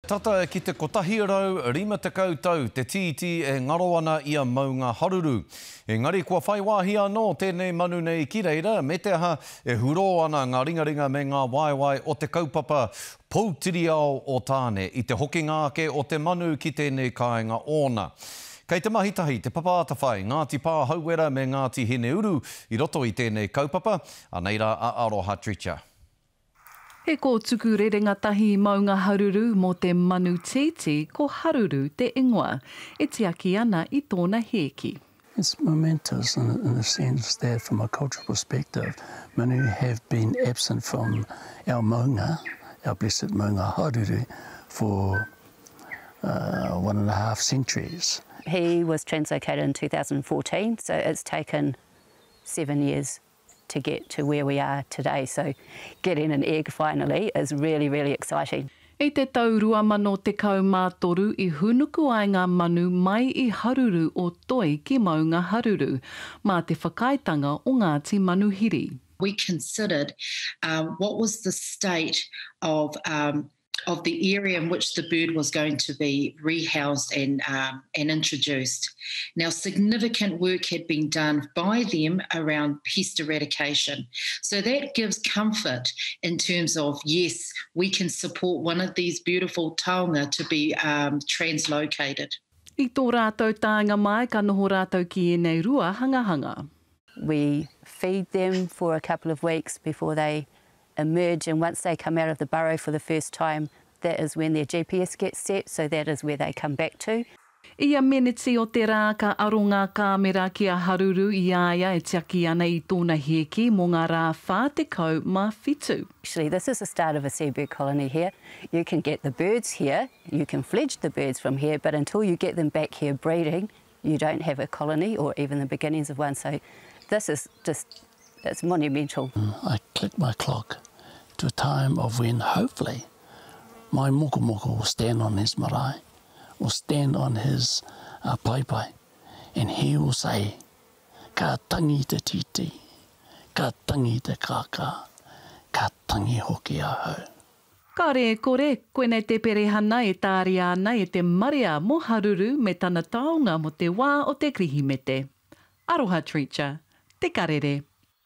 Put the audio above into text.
Tata ki te kotahi rau, 50 tau, te titi e ngaro ana ia maunga haruru. Engari, kua whai wāhi anō tēnei manu nei ki reira, me te aha e huro ana ngā ringaringa me ngā waiwai o te kaupapa Poutiri ao o tāne, i te hoki ngāke o te manu ki tēnei kāinga ōna. Kei te mahitahi, te papaata whai, Ngāti Pā Hauera me Ngāti Hine Uru, i roto i tēnei kaupapa, aneira a Aroha Tricha. He ko tuku rerenga tahi maunga haruru mō te manu titi, ko haruru te ingoa, e te aki ana i tōna heki. It's momentous in the sense that from a cultural perspective, manu have been absent from our maunga, our blessed maunga haruru, for 1.5 centuries. He was translocated in 2014, so it's taken 7 years to get to where we are today. So getting an egg finally is really, really exciting. I te tau 2013 i hunuku ai ngā manu mai i haruru o toi ki maunga haruru, mā te whakaitanga o Ngāti Manuhiri. We considered what was the state of the area in which the bird was going to be rehoused and introduced. Now, significant work had been done by them around pest eradication. So that gives comfort in terms of, yes, we can support one of these beautiful taonga to be translocated. I tō rātou tāinga mai, ka noho rātou ki enei rua hangahanga. We feed them for a couple of weeks before they emerge, and once they come out of the burrow for the first time, that is when their GPS gets set, so that is where they come back to. Ia meneti o te rā ka aro ngā kāmera ki a haruru i aia e tiaki ana i tōna heki mō ngā rā whātekau mā whitu. Actually, this is the start of a seabird colony here. You can get the birds here, you can fledge the birds from here, but until you get them back here breeding, you don't have a colony or even the beginnings of one. So this is just, it's monumental. I click my clock to a time of when, hopefully, my moko will stand on his marae, will stand on his paipai, and he will say, ka tangi te titi, ka tangi te kaka, ka tangi hoki ahau. Ka re kore, koe nei te perehana e tāri ana e te maria mo haruru me tana taonga mo te wā o te krihimete. Aroha Tricha, te karere.